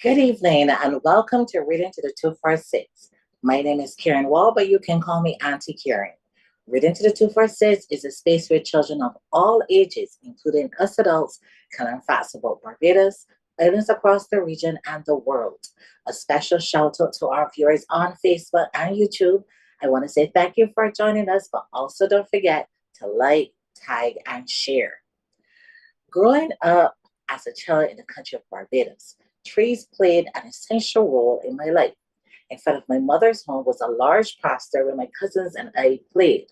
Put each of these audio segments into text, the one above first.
Good evening and welcome to Reading to the 246. My name is Karen Wall, but you can call me Auntie Karen. Reading to the 246 is a space where children of all ages, including us adults, can learn facts about Barbados, islands across the region, and the world. A special shout out to our viewers on Facebook and YouTube. I want to say thank you for joining us, but also don't forget to like, tag, and share. Growing up as a child in the country of Barbados, trees played an essential role in my life. In front of my mother's home was a large pasture where my cousins and I played.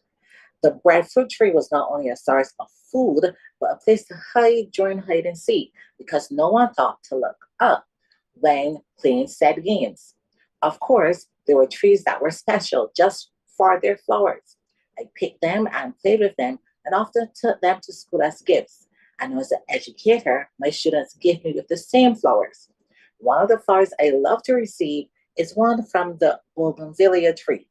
The breadfruit tree was not only a source of food, but a place to hide during hide and seek because no one thought to look up when playing said games. Of course, there were trees that were special just for their flowers. I picked them and played with them and often took them to school as gifts. And as an educator, my students give me with the same flowers. One of the flowers I love to receive is one from the Bougainvillea Tree.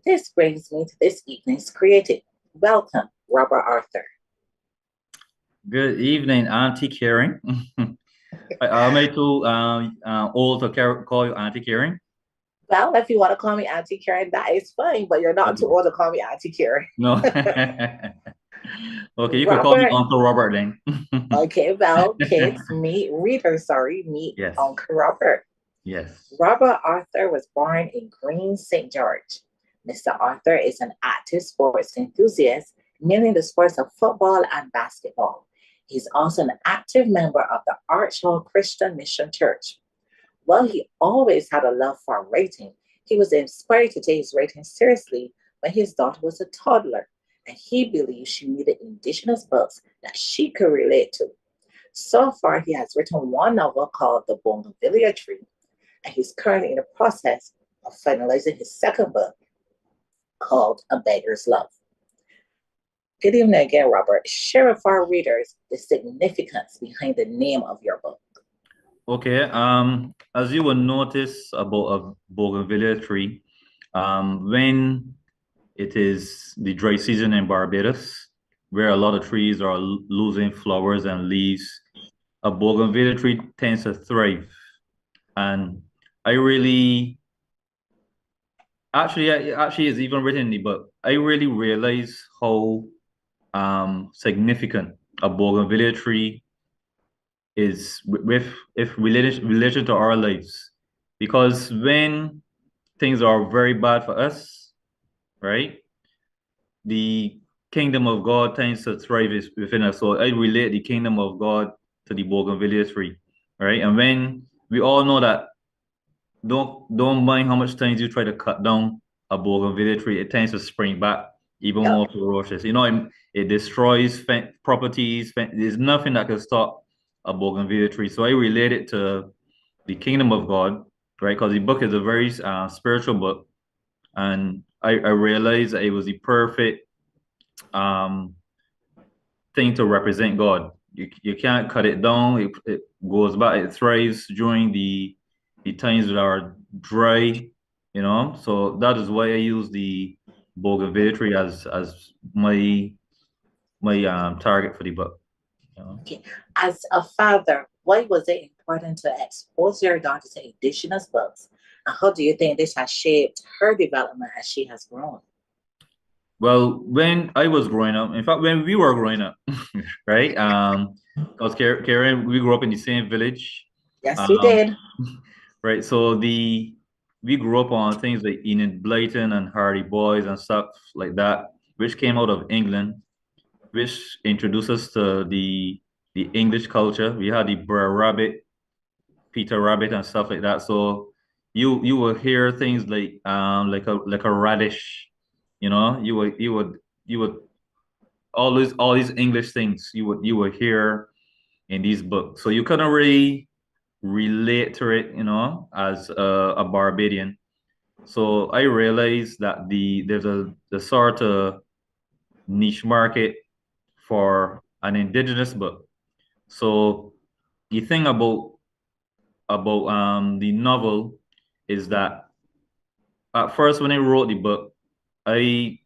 This brings me to this evening's creative. Welcome, Robert Arthur. Good evening, Auntie Karen. Am I too old to call you Auntie Karen? Well, if you want to call me Auntie Karen, that is fine, but you're not too old to call me Auntie Karen. No. Okay, you could call me Robert, Uncle Robert then. okay, well, kids, meet Yes. Uncle Robert. Yes. Robert Arthur was born in Green, St. George. Mr. Arthur is an active sports enthusiast, mainly in the sports of football and basketball. He's also an active member of the Archwell Christian Mission Church. While he always had a love for writing, he was inspired to take his writing seriously when his daughter was a toddler, and he believed she needed indigenous books that she could relate to. So far, he has written one novel called The Bougainvillea Tree, and he's currently in the process of finalizing his second book called A Beggar's Love. Good evening again, Robert. Share with our readers the significance behind the name of your book. Okay. As you will notice about a Bougainvillea tree, when it is the dry season in Barbados, where a lot of trees are losing flowers and leaves, a Bougainvillea tree tends to thrive. And I really, actually it's even written in the book. I really realize how significant a Bougainvillea tree is with if relation to our lives. Because when things are very bad for us, right? The kingdom of God tends to thrive within us. So I relate the kingdom of God to the Bougainvillea tree, right? And when we all know that don't mind how much times you try to cut down a bougainvillea tree, it tends to spring back even more ferocious. You know, it destroys properties. There's nothing that can stop a bougainvillea tree. So I relate it to the kingdom of God, right? Because the book is a very spiritual book, and I realized that it was the perfect thing to represent God. You can't cut it down. It goes back. It thrives during the times that are dry, you know. So that is why I use the bougainvillea tree as my target for the book. You know? Okay. As a father, why was it important to expose your daughter to indigenous books? And how do you think this has shaped her development as she has grown? Well, when I was growing up, in fact, when we were growing up, right? Because Karen, we grew up in the same village. Yes, we did. Right. So we grew up on things like Enid Blyton and Hardy Boys and stuff like that, which came out of England, which introduced us to the English culture. We had the Brer Rabbit, Peter Rabbit, and stuff like that. So you will hear things like a radish, you know. You would all these English things you would hear in these books. So you couldn't really relate to it, you know, as a Barbadian. So I realized that there's the sort of niche market for an indigenous book. So the thing about the novel is that at first when I wrote the book, I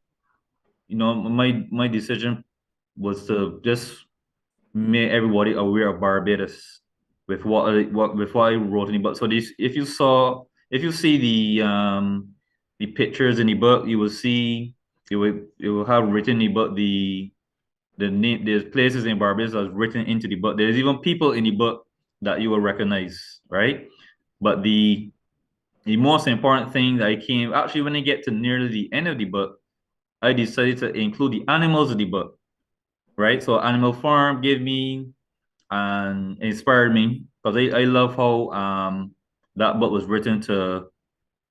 my decision was to just make everybody aware of Barbados. with what I wrote in the book. So this, if you see the pictures in the book, you will see it will have written in the book the name, there's places in Barbados that's written into the book. There's even people in the book that you will recognize, right? But the most important thing that I came actually when I get to nearly the end of the book, I decided to include the animals of the book, right? So Animal Farm gave me and inspired me because I love how that book was written to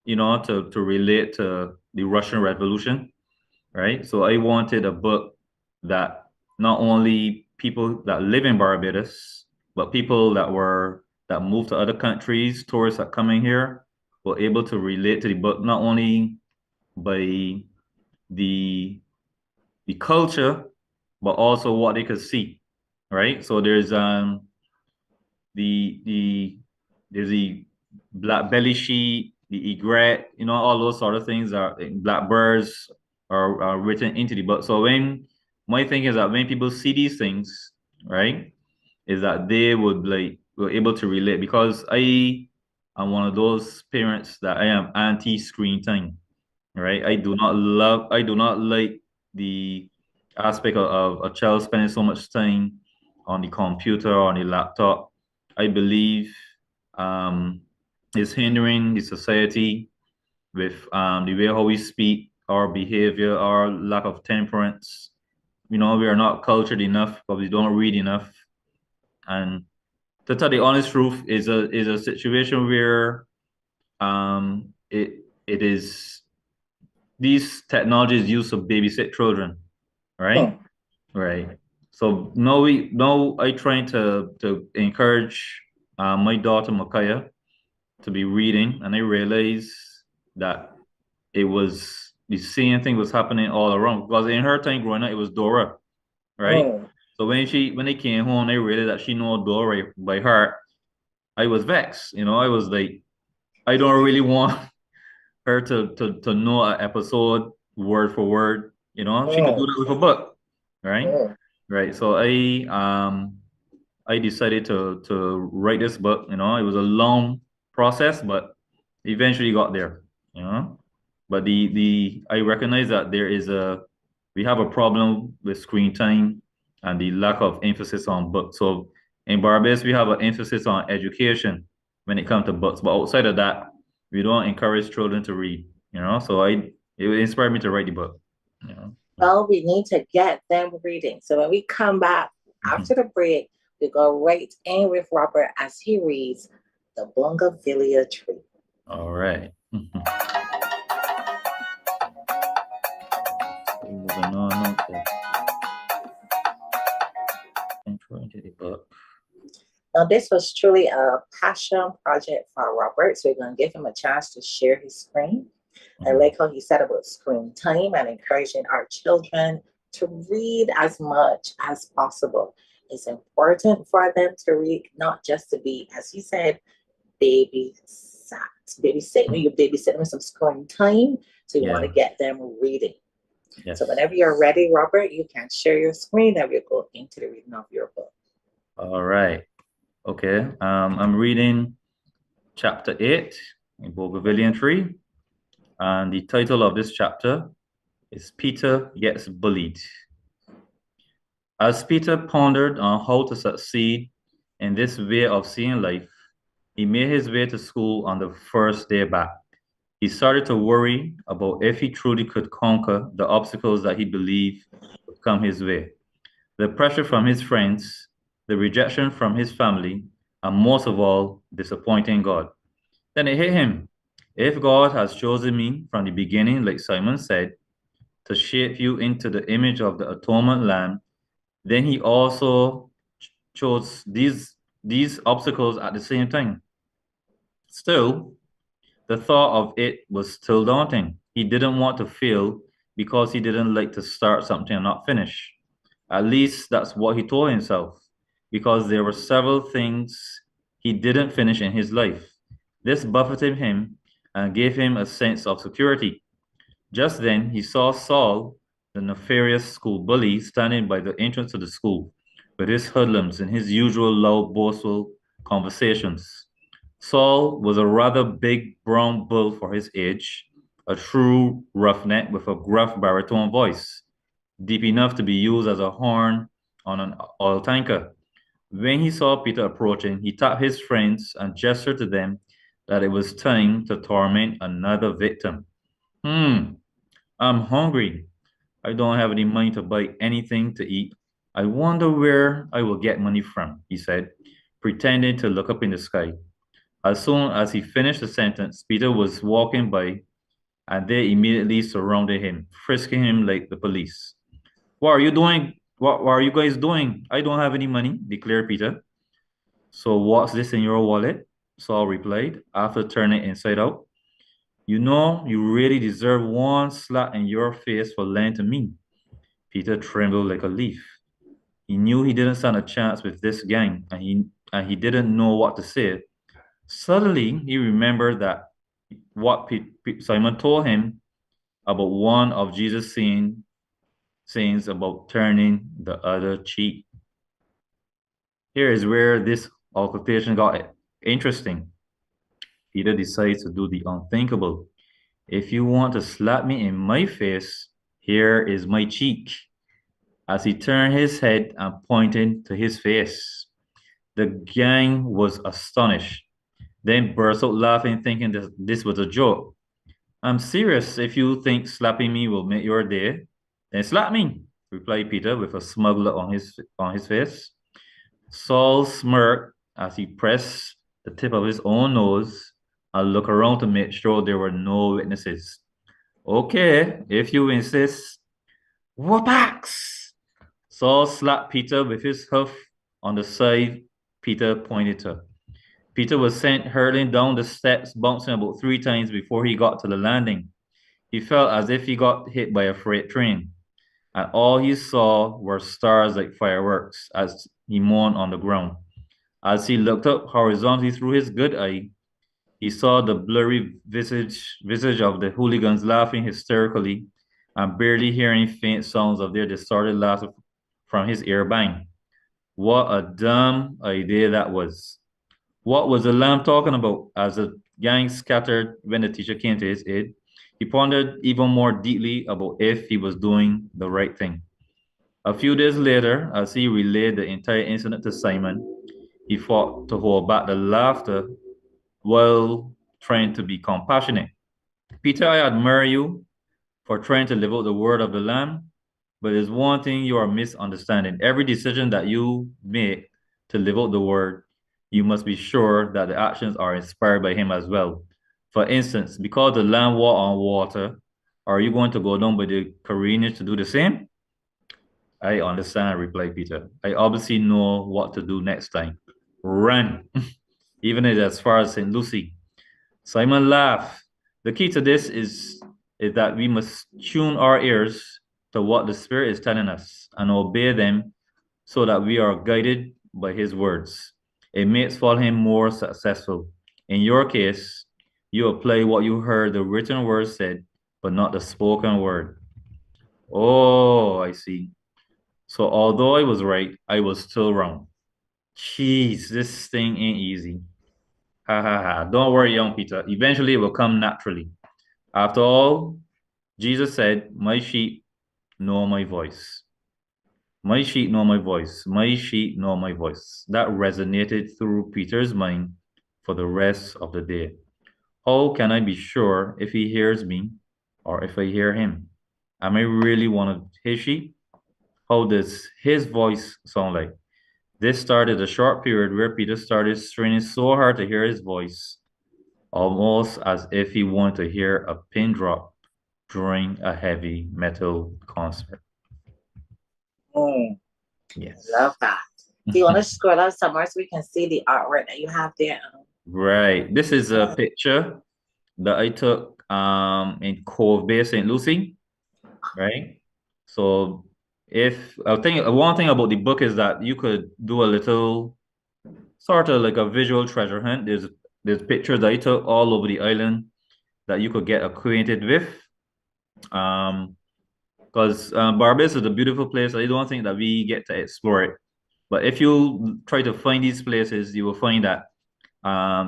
to relate to the Russian Revolution, right? So I wanted a book that not only people that live in Barbados, but people that moved to other countries, tourists that come in here, were able to relate to the book not only by the the culture, but also what they could see, right? So the there's the black belly sheep, the egret, all those sort of things are blackbirds are written into the book. So when my thing is that when people see these things, right, is that they would were able to relate because I am one of those parents that I am anti-screen time, right? I do not like the aspect of a child spending so much time on the computer or on the laptop. I believe um, it's hindering the society with the way how we speak, our behavior, our lack of temperance. We are not cultured enough, but we don't read enough. And to tell the honest truth, is a situation where it is these technologies used to babysit children, right? Hmm. Right. So now I trying to encourage my daughter Makaya to be reading, and I realized that it was the same thing was happening all around because in her time growing up, it was Dora, right? Hmm. So when they came home, they realized that she know Dora by heart. I was vexed, I was like, I don't really want her to know an episode word for word. She could do Hmm. that with a book, right? Hmm. Right. So I decided to write this book. It was a long process, but eventually got there. You know, but the I recognize that we have a problem with screen time and the lack of emphasis on books. So in Barbados, we have an emphasis on education when it comes to books, but outside of that, we don't encourage children to read. So it inspired me to write the book. You know. Well, we need to get them reading. So when we come back after the break, we go right in with Robert as he reads The Bougainvillea Tree. All right. Moving on. Okay. Intro into the book. Now, this was truly a passion project for Robert, so we're going to give him a chance to share his screen. I like how he said about screen time and encouraging our children to read as much as possible. It's important for them to read, not just to be, as he said, babysat. Babysit, when you babysit them with some screen time, so you want to Yeah. get them reading. So Yes. whenever you're ready, Robert, you can share your screen and we'll go into the reading of your book. All right. Okay. I'm reading chapter 8 in Bougainvillea Tree, and the title of this chapter is Peter Gets Bullied. As Peter pondered on how to succeed in this way of seeing life, he made his way to school on the first day back. He started to worry about if he truly could conquer the obstacles that he believed would come his way. The pressure from his friends, the rejection from his family, and most of all, disappointing God. Then it hit him. If God has chosen me from the beginning, like Simon said, to shape you into the image of the atonement lamb, then he also chose these obstacles at the same time. Still, the thought of it was still daunting. He didn't want to fail because he didn't like to start something and not finish. At least that's what he told himself, because there were several things he didn't finish in his life. This buffeted him and gave him a sense of security. Just then, he saw Saul, the nefarious school bully, standing by the entrance to the school with his hoodlums and his usual loud, boastful conversations. Saul was a rather big brown bull for his age, a true roughneck with a gruff baritone voice, deep enough to be used as a horn on an oil tanker. When he saw Peter approaching, he tapped his friends and gestured to them that it was time to torment another victim. Hmm, I'm hungry. I don't have any money to buy anything to eat. I wonder where I will get money from, he said, pretending to look up in the sky. As soon as he finished the sentence, Peter was walking by, and they immediately surrounded him, frisking him like the police. What are you doing? What are you guys doing? I don't have any money, declared Peter. So what's this in your wallet? Saul replied, after turning inside out. You know, you really deserve one slap in your face for lying to me. Peter trembled like a leaf. He knew he didn't stand a chance with this gang, and he didn't know what to say. Suddenly, he remembered that what Simon told him about one of Jesus' sayings about turning the other cheek. Here is where this altercation got interesting. Peter decides to do the unthinkable. If you want to slap me in my face, here is my cheek. As he turned his head and pointed to his face, the gang was astonished, then burst out laughing, thinking that this was a joke. I'm serious. If you think slapping me will make your day, then slap me, replied Peter with a smug look on his face. Saul smirked as he pressed the tip of his own nose and looked around to make sure there were no witnesses. Okay, if you insist. Whoopax! Saul slapped Peter with his hoof on the side Peter pointed to. Peter was sent hurtling down the steps, bouncing about 3 times before he got to the landing. He felt as if he got hit by a freight train, and all he saw were stars like fireworks as he moaned on the ground. As he looked up horizontally through his good eye, he saw the blurry visage of the hooligans laughing hysterically and barely hearing faint sounds of their distorted laughter from his ear bang. What a dumb idea that was. What was the lamb talking about? As the gang scattered when the teacher came to his aid, he pondered even more deeply about if he was doing the right thing. A few days later, as he relayed the entire incident to Simon, he fought to hold back the laughter while trying to be compassionate. Peter, I admire you for trying to live out the word of the Lamb, but there's one thing you are misunderstanding. Every decision that you make to live out the word, you must be sure that the actions are inspired by him as well. For instance, because the Lamb walked on water, are you going to go down by the Quirinians to do the same? I understand, replied Peter. I obviously know what to do next time. Run, even if as far as St. Lucie. Simon laughed. The key to this is that we must tune our ears to what the Spirit is telling us and obey them so that we are guided by his words. It makes following more successful. In your case, you apply what you heard the written word said, but not the spoken word. Oh, I see. So although I was right, I was still wrong. Jeez, this thing ain't easy. Ha ha ha. Don't worry, young Peter. Eventually it will come naturally. After all, Jesus said, my sheep know my voice. My sheep know my voice. My sheep know my voice. That resonated through Peter's mind for the rest of the day. How can I be sure if he hears me or if I hear him? Am I really one of his sheep? How does his voice sound like? This started a short period where Peter started straining so hard to hear his voice, almost as if he wanted to hear a pin drop during a heavy metal concert. Yes. Love that. Do you want to scroll out somewhere so we can see the artwork that you have there? Right. This is a picture that I took in Cove Bay, St. Lucie. Right. So if I think one thing about the book is that you could do a little sort of like a visual treasure hunt. There's pictures that I took all over the island that you could get acquainted with. Because Barbados is a beautiful place. I don't think that we get to explore it But if you try to find these places, you will find that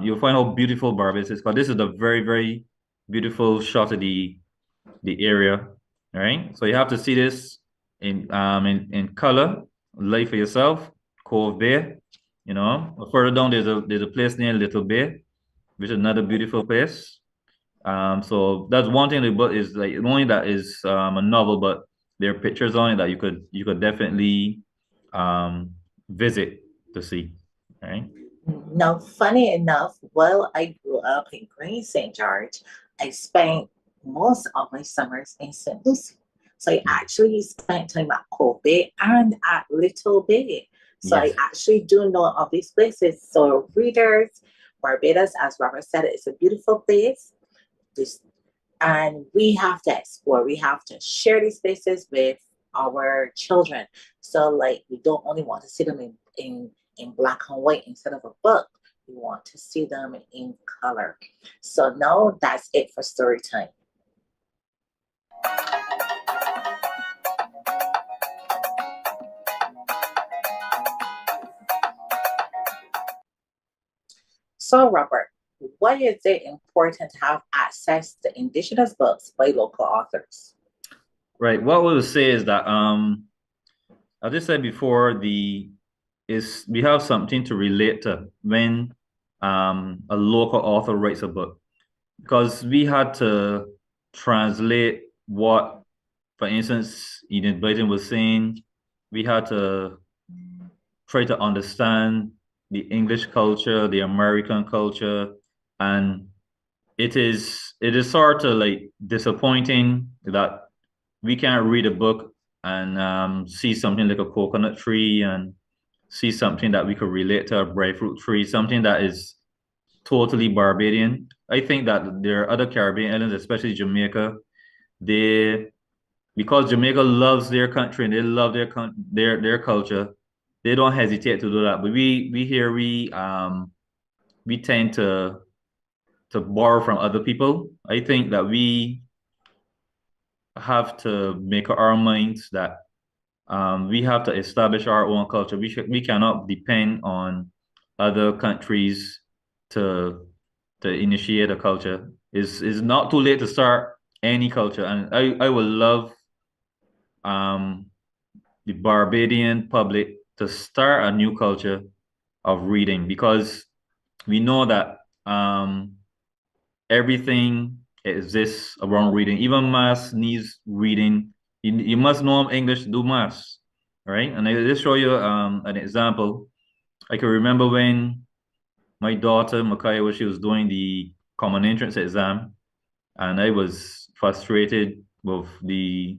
you'll find how beautiful Barbados is. Because this is a very, very beautiful shot of the area. All right. So you have to see this in color, light for yourself, Cove Bay. You know, further down there's a place near Little Bay, which is another beautiful place. So that's one thing the book is like only that is a novel, but there are pictures on it that you could definitely visit to see. Right? Now, funny enough, while I grew up in Green St. George, I spent most of my summers in St. Lucie. So I actually spent time at Cove Bay and at Little Bay. So I Yes. actually do know of these places. So readers, Barbados, as Robert said, it's a beautiful place. This, and we have to explore. We have to share these places with our children. So like we don't only want to see them in black and white instead of a book. We want to see them in color. So now that's it for story time. So Robert, why is it important to have access to indigenous books by local authors? Right. What we would say is that as I said before, the is we have something to relate to when a local author writes a book. Because we had to translate what, for instance, Eden Biden was saying, we had to try to understand the English culture, the American culture, and it is sort of like disappointing that we can't read a book and see something like a coconut tree and see something that we could relate to a breadfruit tree, something that is totally Barbadian. I think that there are other Caribbean islands, especially Jamaica, they because Jamaica loves their country and they love their culture, they don't hesitate to do that. But we here we tend to borrow from other people. I think that we have to make up our minds that we have to establish our own culture. We cannot depend on other countries to to initiate a culture. It's not too late to start any culture, and I would love um the Barbadian public to start a new culture of reading because we know that everything exists around reading. Even math needs reading. You must know English to do math, right? And I just show you an example. I can remember when my daughter Makaya, when she was doing the common entrance exam, and I was frustrated with the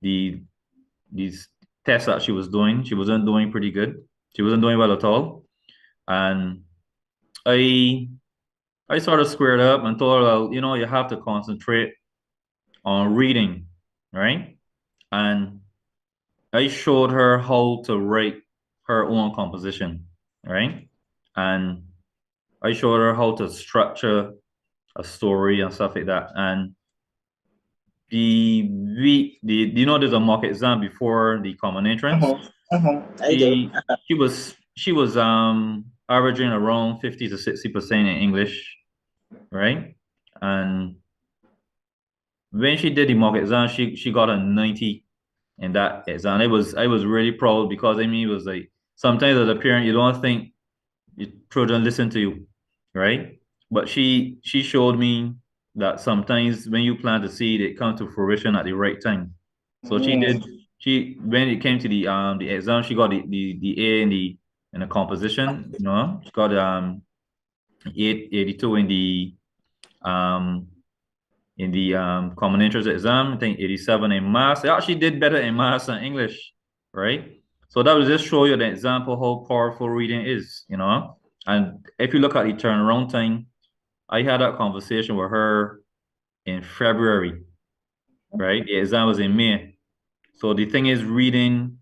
these tests that she was doing. She wasn't doing pretty good. She wasn't doing well at all. And I I sort of squared up and told her, well, you have to concentrate on reading, right? And I showed her how to write her own composition, right? And I showed her how to structure a story and stuff like that. And there's a mock exam before the common entrance. I do. She was averaging around 50 to 60% in English, right? And when she did the mock exam, she got a 90 in that exam. I was really proud because I mean it was like sometimes as a parent you don't think your children listen to you, right? But she showed me that sometimes when you plant a seed, it comes to fruition at the right time. So she Mm, did. She when it came to the exam, she got the A in the composition. She got 82 um in the common entrance exam. I think 87 in maths. They actually did better in maths than English, right? So that will just show you the example how powerful reading is. And if you look at the turnaround time, I had that conversation with her in February, right? The exam was in May. So the thing is, reading,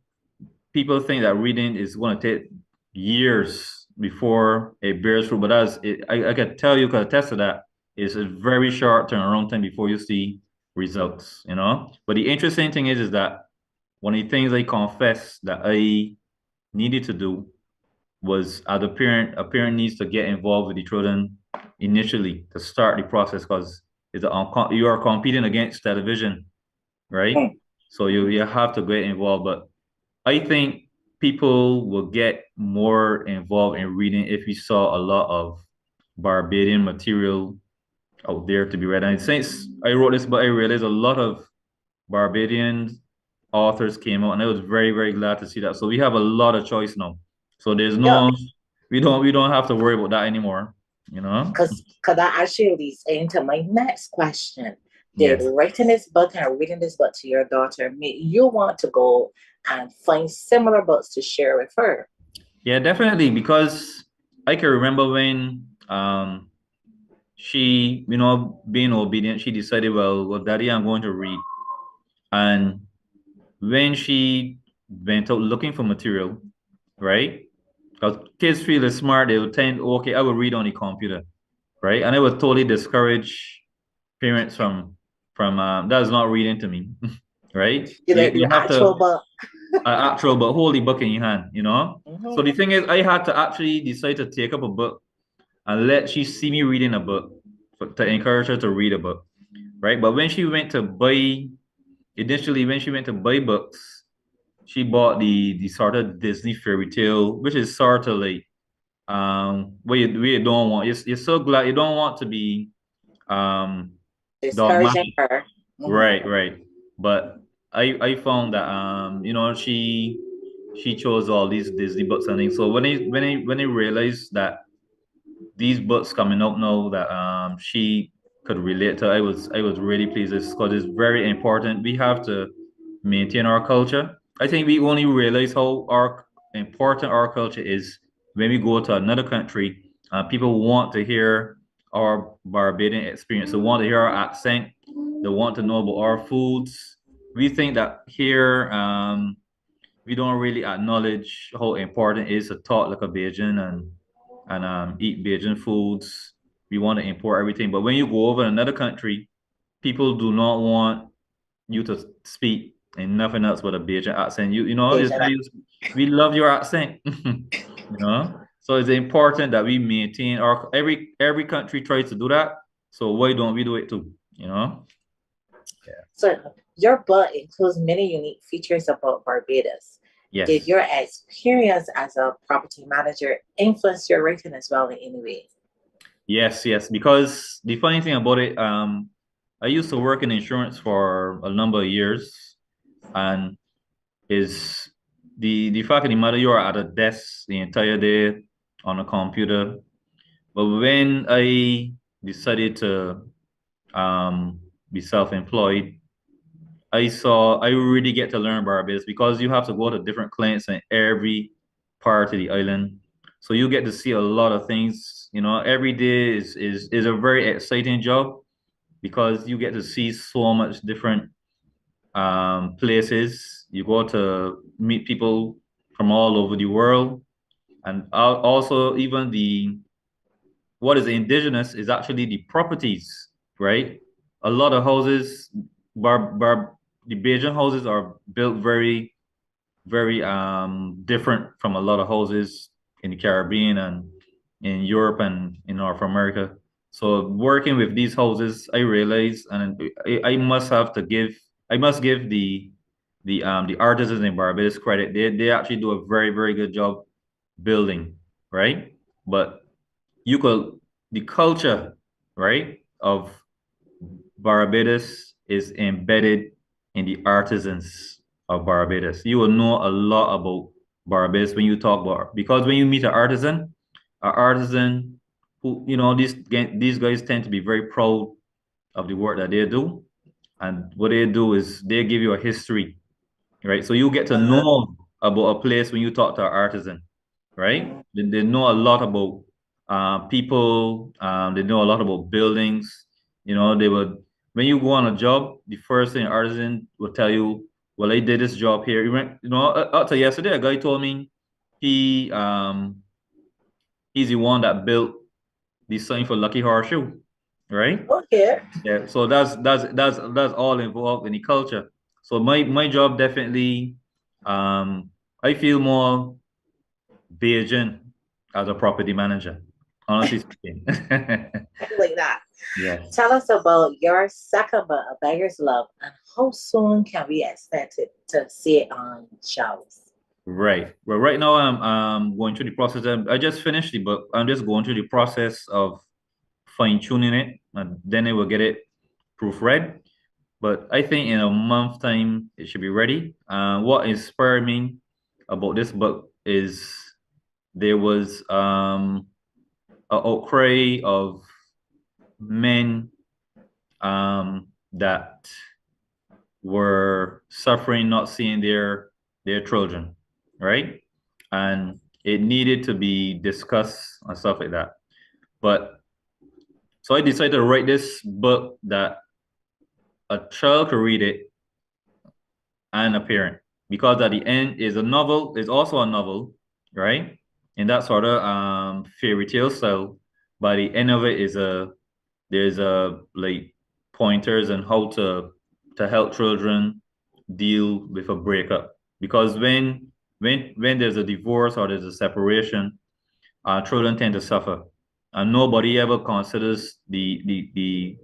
people think that reading is going to take years before it bears fruit, but I can tell you, because I tested that, it's a very short turnaround time before you see results. But the interesting thing is that one of the things I confess that I needed to do was as a parent needs to get involved with the children initially to start the process because you are competing against television, right? Mm. So you have to get involved. But I think people will get more involved in reading if we saw a lot of Barbadian material out there to be read. And since I wrote this, but I realized a lot of Barbadian authors came out, and I was very, very glad to see that. So we have a lot of choice now. So there's Yeah, no, we don't have to worry about that anymore. You know? because that actually leads into my next question. Did Yes. writing this book and reading this book to your daughter make you want to go and find similar books to share with her? Yeah, definitely. Because I can remember when she, being obedient, she decided, well, Daddy, I'm going to read. And when she went out looking for material, right? Because kids feel smart, they will tend, okay, I will read on the computer, right? And I would totally discourage parents from that's not reading to me, right? You You like you the have to actual book? actual but hold the book in your hand, you know. So the Mhm. thing is, I had to actually decide to take up a book and let she see me reading a book to encourage her to read a book, right? But when she went to buy initially when she went to buy books, she bought the sort of Disney fairy tale, which is sort of like where you don't want you're so glad you don't want to be um Discouraging dogmatic. her. Mhm. Right, right. But I found that she chose all these Disney books and things. So when I realized that these books coming up now that she could relate to, I was really pleased because it's very important. We have to maintain our culture. I think we only realize how important our culture is when we go to another country. People want to hear our Barbadian experience. They want to hear our accent. They want to know about our foods. We think that here we don't really acknowledge how important it is to talk like a Bajan and eat Bajan foods. We want to import everything. But when you go over another country, people do not want you to speak in nothing else but a Bajan accent. You Asian. say we love your accent. So it's important that we maintain our every country tries to do that. So why don't we do it too? So your book includes many unique features about Barbados. Did Yes. your experience as a property manager influence your writing as well in any way? Yes, yes. Because the funny thing about it, I used to work in insurance for a number of years, and is the fact of the matter you are at a desk the entire day on a computer. But when I decided to be self-employed, I really get to learn Barbados because you have to go to different clients in every part of the island. So you get to see a lot of things. Every day is a very exciting job because you get to see so much different places. You go to meet people from all over the world, and also even the what is indigenous is actually the properties, right? A lot of houses, the Bajan houses are built very, very different from a lot of houses in the Caribbean and in Europe and in North America. So working with these houses, I realized, and I must give the artisans in Barbados credit. They actually do a very, very good job building, right? But you could the culture, right, of Barbados is embedded in the artisans of Barbados. You will know a lot about Barbados when you talk about because when you meet an artisan who these guys tend to be very proud of the work that they do, and what they do is they give you a history, right? So you get to Mhm. know about a place when you talk to an artisan, right? They know a lot about people. They know a lot about buildings. They would when you go on a job, the first thing an artisan will tell you, "Well, I did this job here." Up to yesterday, a guy told me he he's the one that built the sign for Lucky Horseshoe, right? Okay. Yeah, so that's all involved in the culture. So my job definitely, I feel more. BAJAN as a property manager, honestly speaking. Like that. Yes. Tell us about your second book, A Beggar's Love, and how soon can we expect it to see it on shelves? Right. Well, right now I'm going through the process. I just finished the book. I'm just going through the process of fine-tuning it, and then I will get it proofread. But I think in a month time it should be ready. What inspired me about this book is there was an outcry of men that were suffering, not seeing their children, right? And it needed to be discussed and stuff like that. But so I decided to write this book that a child could read it and a parent, because at the end is a novel, is also a novel, right? In that sort of fairy tale style. By the end of it is there's a like pointers on how to help children deal with a breakup. Because when there's a divorce or there's a separation, children tend to suffer, and nobody ever considers the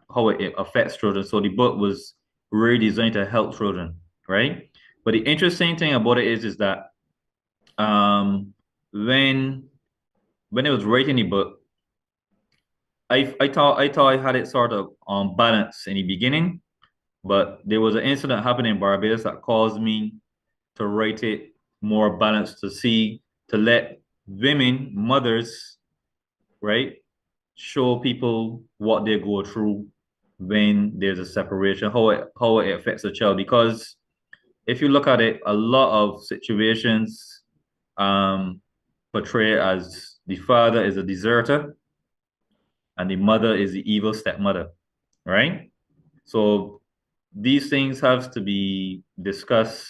how it affects children. So the book was really designed to help children, right? But the interesting thing about it is that um, when I was writing the book, I thought I had it sort of on balance in the beginning, but there was an incident happening in Barbados that caused me to write it more balanced, to let women, mothers, right, show people what they go through when there's a separation, how it affects a child. Because if you look at it, a lot of situations um portray as the father is a deserter and the mother is the evil stepmother, right? So these things have to be discussed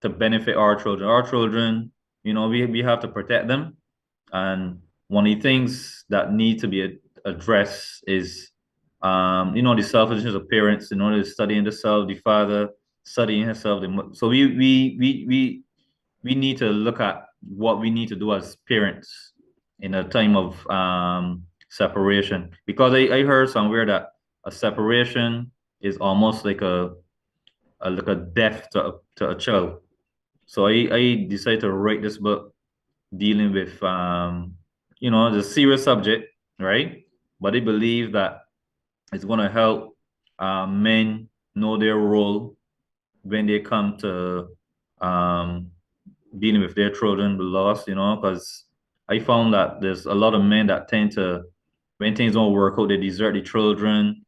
to benefit our children. Our children, we have to protect them. And one of the things that need to be addressed is, the selfishness of parents in order to studying the self, the father studying himself. So we need to look at what we need to do as parents in a time of separation. Because I heard somewhere that a separation is almost like a death to a child. So I decided to write this book dealing with the serious subject, right? But I believe that it's going to help men know their role when they come to um, dealing with their children with loss, because I found that there's a lot of men that tend to, when things don't work out, they desert the children,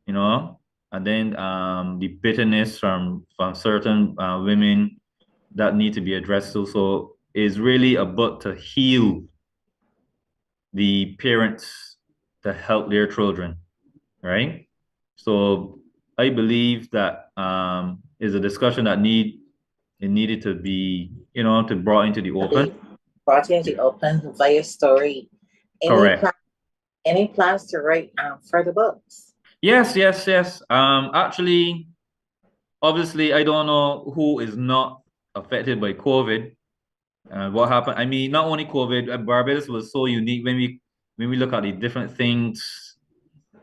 you know, and then the bitterness from certain women that need to be addressed too. So it's really a book to heal the parents to help their children, right? So I believe that is a discussion that needed to be, to brought into the To open. be brought into the open via story. Any Correct. plan, any plans to write further books? Yes, yes, yes. Actually, obviously, I don't know who is not affected by COVID. What happened? I mean, not only COVID, Barbados was so unique when we look at the different things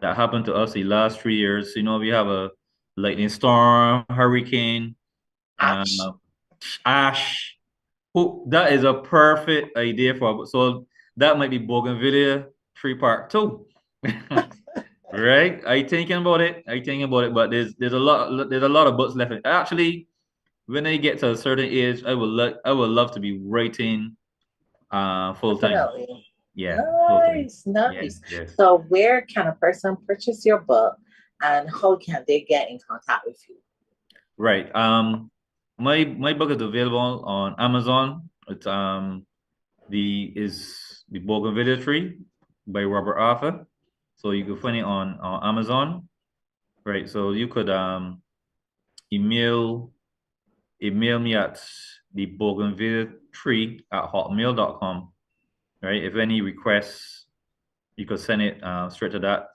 that happened to us the last 3 years. We have a lightning storm, hurricane, Ash. uh, ash. That is a perfect idea for, so that might be Bougainvillea Tree Park too. Right? I thinking about it, but there's a lot of books left. Actually, when I get to a certain age, I would love to be writing full time. Definitely. Yeah, full time. Nice, Yes, nice. yes. So where can a person purchase your book and how can they get in contact with you? Right. My book is available on Amazon. It's the Bougainvillea Tree by Robert Arthur. So you can find it on Amazon. Right. So you could email email me at the Bougainvillea Tree at hotmail.com. Right. If any requests, you could send it straight to that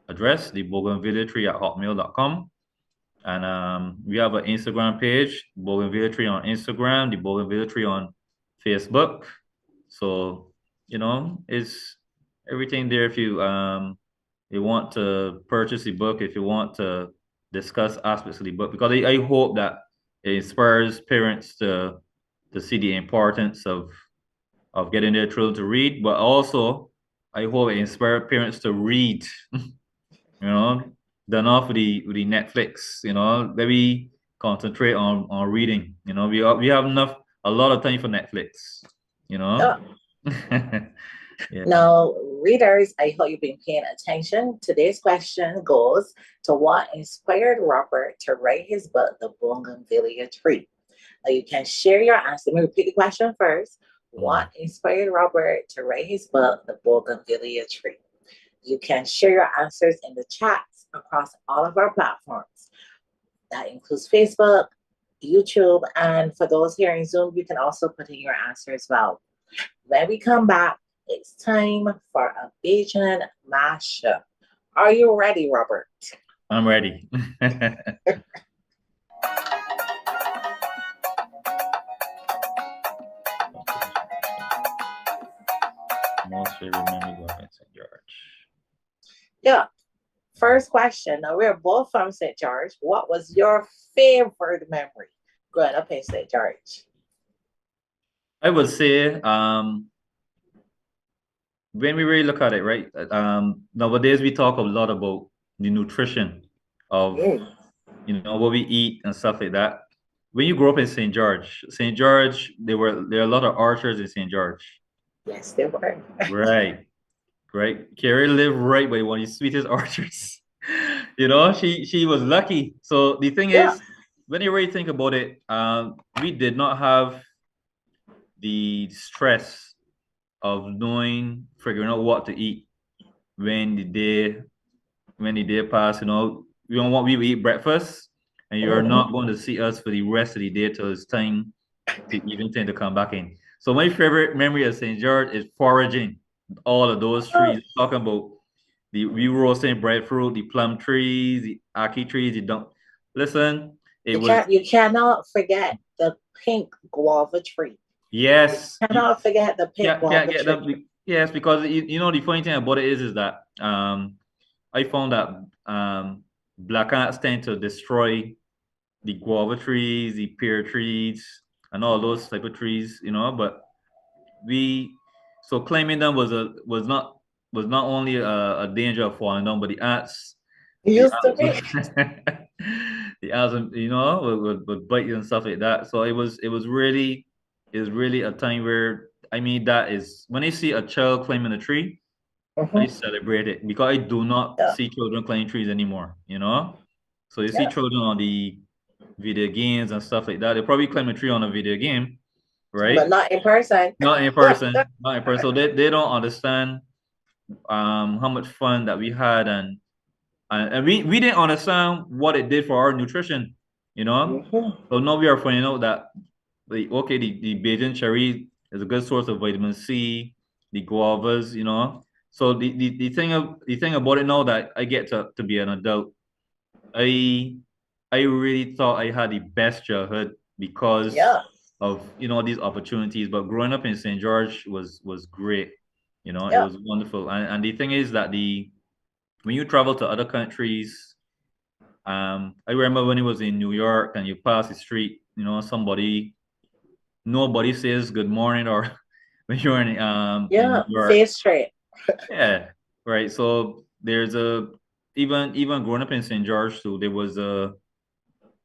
address, the Bougainvillea Tree at hotmail.com. And we have an Instagram page, Bougainvillea Tree on Instagram, the Bougainvillea Tree on Facebook. So, it's everything there if you want to purchase the book, if you want to discuss aspects of the book, because I hope that it inspires parents to see the importance of getting their children to read, but also I hope it inspires parents to read, done off with the Netflix, maybe concentrate on reading. We have a lot of time for Netflix, you know. Yeah. Yeah. Now, readers, I hope you've been paying attention. Today's question goes to what inspired Robert to write his book, The Bougainvillea Tree. Now, you can share your answer. Let me repeat the question first. Mm. What inspired Robert to write his book, The Bougainvillea Tree? You can share your answers in the chats across all of our platforms. That includes Facebook, YouTube, and for those here in Zoom, you can also put in your answer as well. When we come back, it's time for a BAJAN mashup. Are you ready, Robert? I'm ready. Most favorite memory of St. George. Yeah. First question. Now, we're both from St. George. What was your favorite memory growing up in St. George? I would say, when we really look at it, right? Nowadays we talk a lot about the nutrition of Mm, what we eat and stuff like that. When you grow up in St. George, there are a lot of archers in St. George. yes, they were. Right, right. Carrie lived right by one of the sweetest archers. She was lucky. So the thing Yeah. is, when you really think about it, we did not have the stress of figuring out what to eat when the day when the day passed. We eat breakfast, and you're not Mhm. going to see us for the rest of the day till it's time to even think to come back in. So my favorite memory of St. George is foraging all of those trees. Talking about we roasting breadfruit, the plum trees, the ackee trees. You don't listen. It was You cannot forget the pink guava tree. You yes. You cannot forget the pink can't guava get tree. them. Yes, because the funny thing about it is that I found that black ants tend to destroy the guava trees, the pear trees, and all those type of trees, but we so claiming them was not only a danger of falling down, but the ants It the used to ants be. the ants would bite you and stuff like that. So it was really a time where I mean that is when I see a child climbing a tree, I Mhm. celebrate it because I do not Yeah, see children climbing trees anymore. So you see yeah. children on the video games and stuff like that. They probably climb a tree on a video game, But right? not in person. Not in person, not in person. So they don't understand how much fun that we had and we didn't understand what it did for our nutrition. Mhm. So now we are finding out that the Bajan cherry is a good source of vitamin C, the guavas. So the thing about it now that I get to be an adult, I I really thought I had the best childhood because Yeah, of these opportunities. But growing up in St. George was great. It yeah. was wonderful. And the thing is that the when you travel to other countries, I remember when it was in New York and you pass the street, nobody says good morning or when you're in New Yeah, York. face straight. Yeah, right. So there's even growing up in St. George too, there was a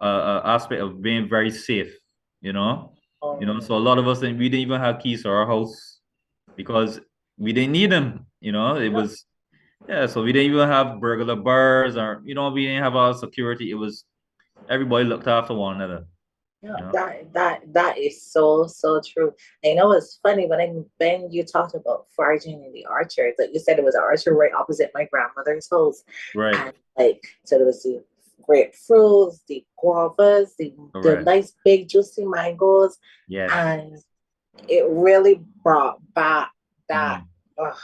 aspect of being very safe, you know. So a lot of us we didn't even have keys to our house because we didn't need them. It Yeah, was yeah. So we didn't even have burglar bars or we didn't have our security. It was everybody looked after one another. yeah. You know. That is so true. I know it's funny when you talked about foraging in the orchard, like you said, it was an orchard right opposite my grandmother's house, Right. and like so there was the grapefruits, the guavas, the Correct. nice big juicy mangoes, Yes. and it really brought back that. Mm. ugh,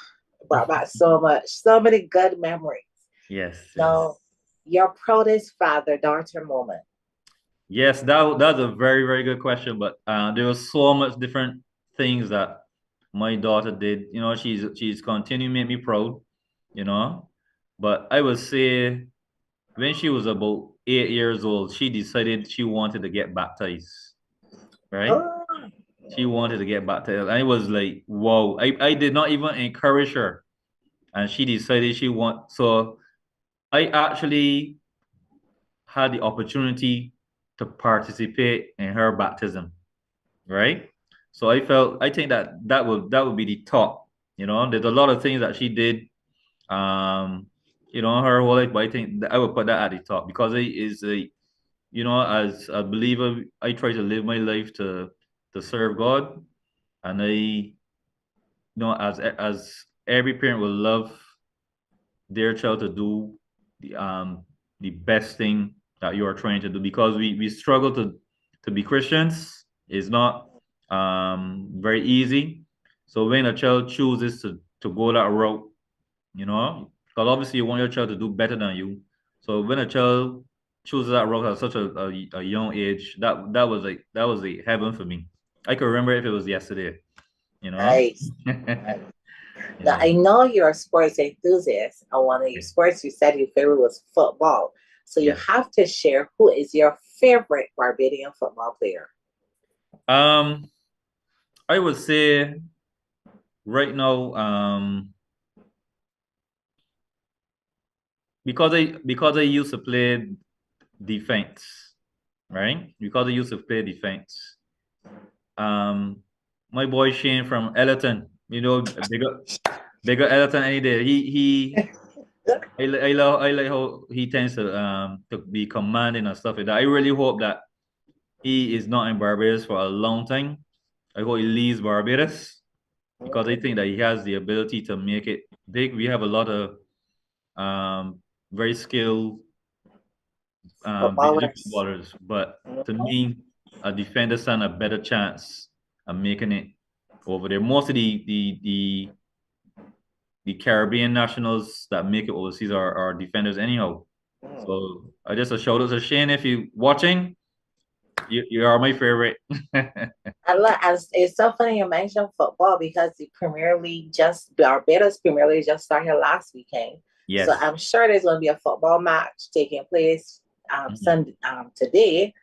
brought back so many good memories. Yes. Yes. Now, your proudest father-daughter moment. Yes. That's a very very good question. But there was so much different things that my daughter did. You know, she's continuing to make me proud, you know. But I would say when she was about 8 years old, she decided she wanted to get baptized, right? Oh, She wanted to get baptized. I was like, whoa. I did not even encourage her. And she decided she want so I actually had the opportunity to participate in her baptism, right? So I think that that would be the top. You know, there's a lot of things that she did, um, her whole life, but I think that I would put that at the top because it is a, as a believer, I try to live my life to serve God, and as every parent will love their child to do the best thing that you are trying to do because we struggle to be Christians. It's not very easy. So when a child chooses to go that route, because obviously you want your child to do better than you. So when a child chooses that route at such a young age, that was like heaven for me. I can remember if it was yesterday, you know? nice. Nice. Now, Yeah. I know you're a sports enthusiast, and one of your sports you said your favorite was football. So you Yeah. have to share who is your favorite Barbadian football player. Um, I would say right now, because I used to play defense, right? Because I used to play defense. Um, my boy Shane from Ellerton, bigger Ellerton any day. I like how he tends to be commanding and stuff like that. I really hope that he is not in Barbados for a long time. I hope he leaves Barbados because I think that he has the ability to make it big. We have a lot of very skilled BAJAN Footballers. footballers, but to Mhm. me, a defender stand a better chance of making it over there. Most of the Caribbean nationals that make it overseas are defenders anyhow. Mhm. So I just a shout out to Shane if you watching. You are my favorite. And it's so funny you mentioned football because the Premier League Barbados Premier League just started last weekend. So Yes. I'm sure there's going to be a football match taking place Mhm. Sunday, today.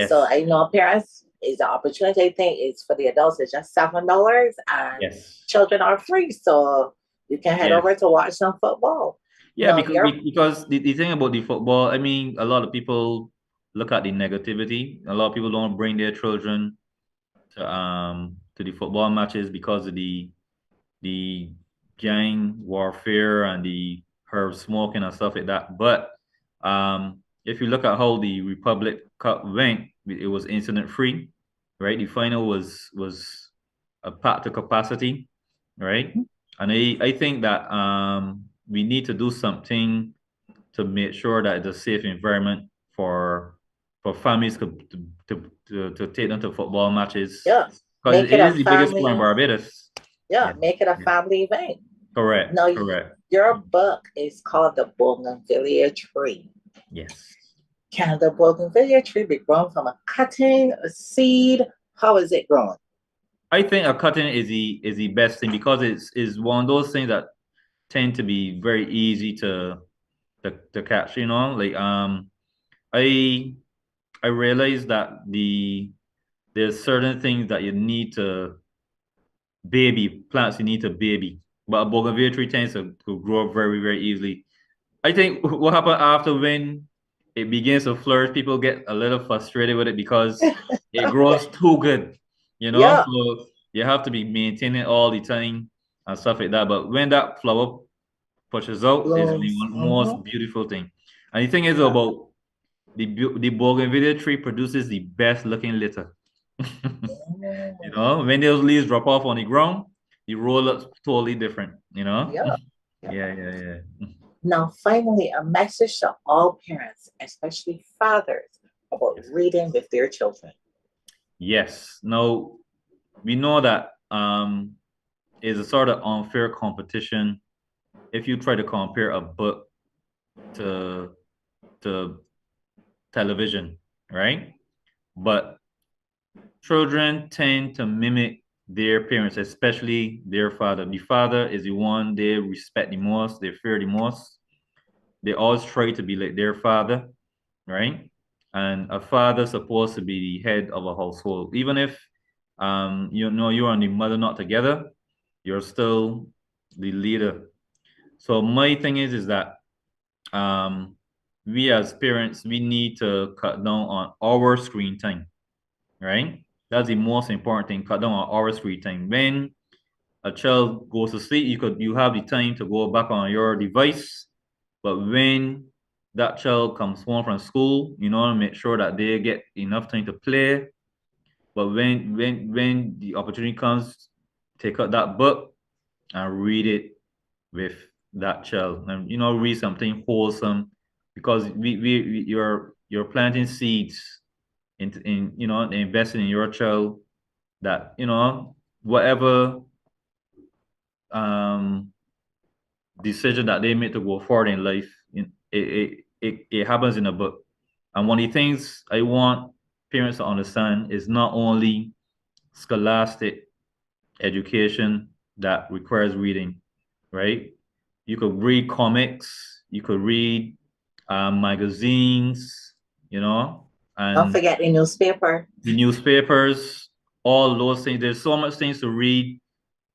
So Yes. I know parents is the opportunity. I think is for the adults. It's just $7 and Yes. children are free. So you can head over Yes. to watch some football. Yeah, Now because you're because the thing about the football, I mean, a lot of people look at the negativity. A lot of people don't bring their children to the football matches because of the gang warfare and the herb smoking and stuff like that. But if you look at how the Republic Cup went, it was incident free, right? The final was a packed to capacity, right? And I think that we need to do something to make sure that it's a safe environment for families to take them to football matches yeah, because make it it a is the biggest sport in family. Barbados. Yeah, Yeah, make it a yeah. family event. Correct, Now correct. your book is called the Bougainvillea Tree. Yes. Can the bougainvillea tree be grown from a cutting, a seed? How is it grown? I think a cutting is the best thing because it's one of those things that tend to be very easy to catch, Like I I realized that there's certain things that you need to baby, plants you need to baby. But a bougainvillea tree tends to grow very, very easily. I think what happened after when it begins to flourish, people get a little frustrated with it because it grows too good, Yeah, So you have to be maintaining all the time and stuff like that. But when that flower pushes out, it's the blooms. most beautiful thing. And the thing is Yeah. about the bougainvillea tree produces the best looking litter. Mm. When those leaves drop off on the ground, the roll looks totally different, Yeah. Yeah. Yeah, yeah, yeah. Now, finally, a message to all parents, especially fathers, about Yes. reading with their children. Yes. Now we know that is a sort of unfair competition if you try to compare a book to to television, right? But children tend to mimic their parents, especially their father. The father is the one they respect the most, they fear the most. They always try to be like their father, right? And a father's supposed to be the head of a household. Even if you know you and the mother not together, you're still the leader. So my thing is that um we as parents, we need to cut down on our screen time, right? That's the most important thing, cut down on our screen time. When a child goes to sleep, you have the time to go back on your device. But when that child comes home from school, you know, make sure that they get enough time to play. But when the opportunity comes, take out that book and read it with that child, and you know, read something wholesome, because you're planting seeds in you know, investing in your child, that you know, whatever um decision that they make to go forward in life, it happens in a book. And one of the things I want parents to understand is not only scholastic education that requires reading, right? You could read comics, you could read magazines, you know, Don't and forget the newspaper. the newspapers, all those things. There's so much things to read.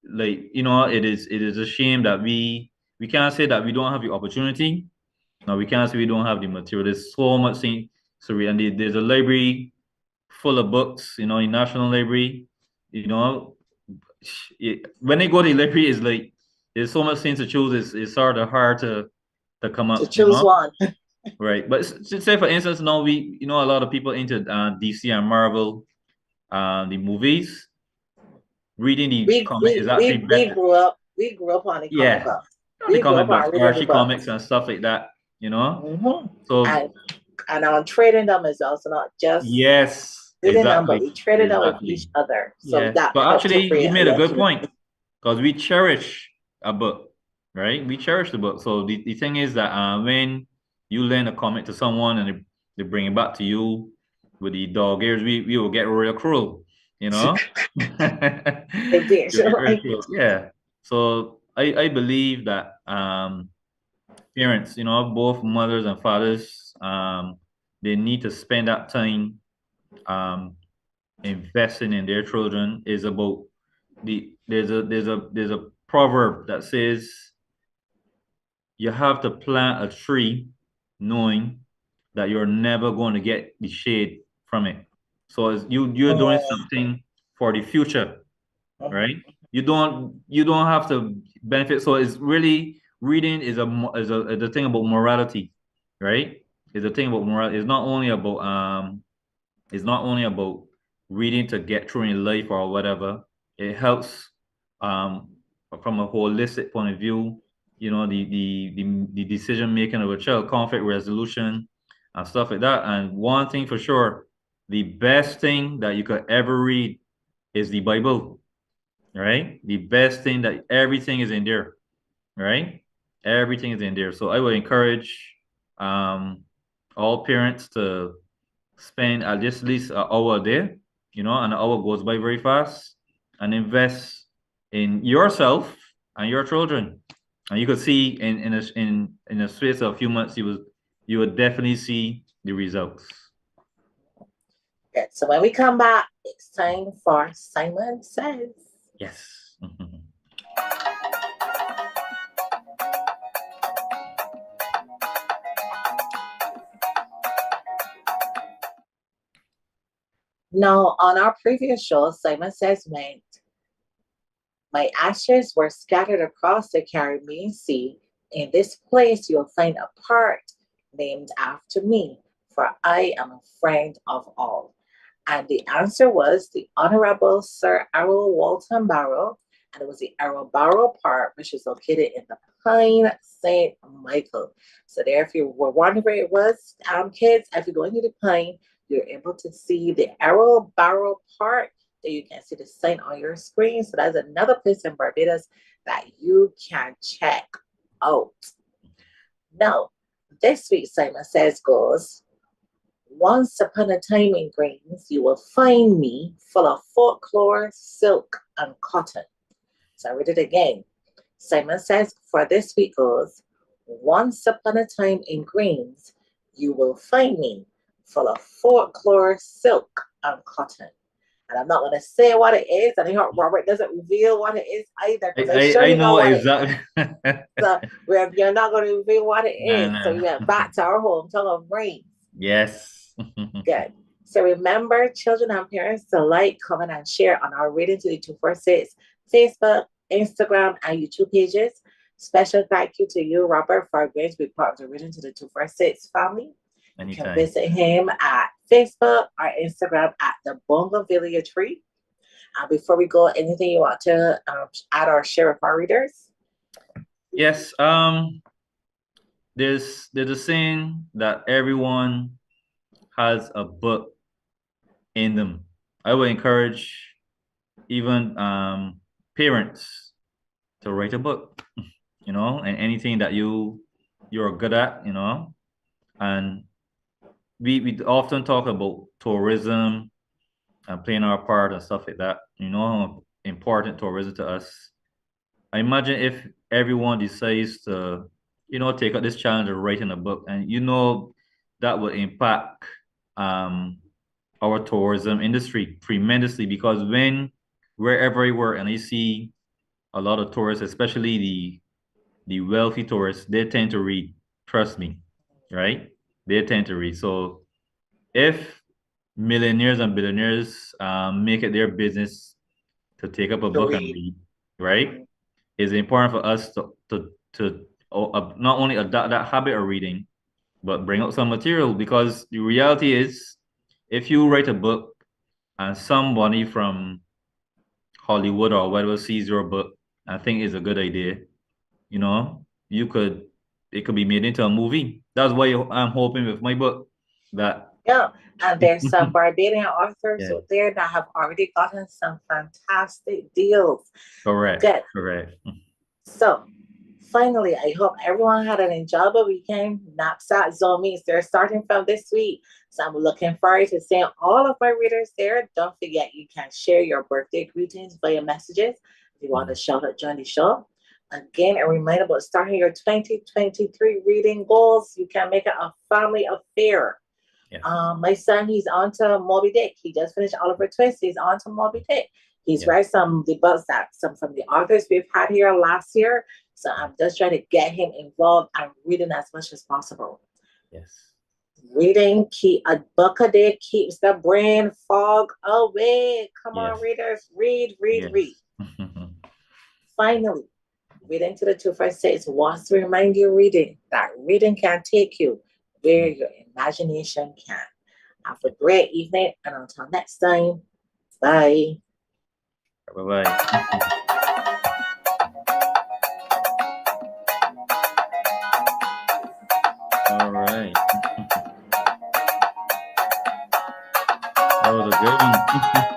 Like, you know, it is a shame that we can't say that we don't have the opportunity. No, we can't say we don't have the material. There's so much things to read, and there's a library full of books. You know, in National Library, you know, when they go to the library, it's like there's so much things to choose. It's sort of hard to come To up, you choose know. one. Right, but say for instance, now we, you know, a lot of people into DC and Marvel, the movies. Reading the We comic is we actually we we better. grew up on the comic Yeah, books. the We grew comic up books, on reading the Archie comics books. and stuff like that, you know? Hmm. So, And on trading them is also not just yes, reading them, but exactly, we traded them with exactly. each other. So Yeah. that But helped to actually, you create a made a good legend. point, because we cherish a book, right? We cherish the book. So the thing is that when you lend a comic to someone and they bring it back to you with the dog ears, we will get real cruel, you know? It did, You'll get real right? cruel. Yeah. So I believe that parents, you know, both mothers and fathers, they need to spend that time um, investing in their children. Is about there's a proverb that says you have to plant a tree knowing that you're never going to get the shade from it. So you're doing something for the future, right? You don't have to benefit. So it's really, reading is a thing about morality, right? It's a thing about morality. It's not only about reading to get through in life or whatever. It helps um from a holistic point of view, you know, the decision making of a child, conflict resolution and stuff like that. And one thing for sure, the best thing that you could ever read is the Bible, right? The best thing, that everything is in there, right? Everything is in there. So I would encourage um all parents to spend at least an hour a day, you know, and an hour goes by very fast, and invest in yourself and your children. And you could see in a space of a few months, you would definitely see the results. Okay, so when we come back, it's time for Simon Says. Yes. Now, on our previous show, Simon Says went, my ashes were scattered across the Caribbean Sea. In this place, you'll find a park named after me, for I am a friend of all. And the answer was the Honorable Sir Errol Walton Barrow, and it was the Errol Barrow Park, which is located in the Pine St. Michael. So there, if you were wondering where it was, kids, if you go into the Pine, you're able to see the Errol Barrow Park. There you can see the sign on your screen. So that's another place in Barbados that you can check out. Now, this week, Simon Says goes, Once upon a time in Greens, you will find me full of folklore, silk, and cotton. So I read it again. Simon says, for this week goes, once upon a time in Greens, you will find me full of folklore, silk, and cotton. And I'm not going to say what it is. And I hope Robert doesn't reveal what it is either, because I I surely know know what it is. exactly. So you're not going to reveal what it No, is. So we no. went back to our hometown of Greens. Yes. Good. So remember, children and parents to like, comment, and share on our Reading to the 246 Facebook, Instagram, and YouTube pages. Special thank you to you, Robert, for agreeing to be part of the Reading to the 246 family. You can Anytime. visit him at Facebook or Instagram at the Bougainvillea Tree. Before we go, anything you want to add or share with our readers? Yes. There's a saying that everyone has a book in them. I would encourage even parents to write a book, and anything that you're good at, and we often talk about tourism and playing our part and stuff like that. You know how important tourism to us. I imagine if everyone decides to, take up this challenge of writing a book, and that will impact our tourism industry tremendously, because wherever you work and you see a lot of tourists, especially the wealthy tourists, they tend to read. Trust me, right? They tend to read. So if millionaires and billionaires make it their business to take up a To book and read. read, right? It's important for us to not only adopt that habit of reading, but bring up some material, because the reality is, if you write a book and somebody from Hollywood or whatever sees your book and think it's a good idea, you know, it could be made into a movie. That's why I'm hoping with my book that Yeah, and there's some Barbadian authors yeah, out there that have already gotten some fantastic deals. correct, Good. correct. So, finally, I hope everyone had an enjoyable weekend. Knapsack Zombies, they're starting from this week. So, I'm looking forward to seeing all of my readers there. Don't forget, you can share your birthday greetings via messages if you want to shout out during the show. Again, a reminder about starting your 2023 reading goals. You can make it a family affair. Yes, My son, he's on to Moby Dick. He just finished Oliver Twist. He's on to Moby Dick. He's yes, read some of the books that some from the authors we've had here last year. So I'm just trying to get him involved and reading as much as possible. yes, Reading a book a day keeps the brain fog away. Come on, yes, readers, read, read, read. yes. Finally, Reading to the 246 wants to remind you that reading can take you where your imagination can. Have a great evening, and until next time, bye. Bye-bye. All right. That was a good one.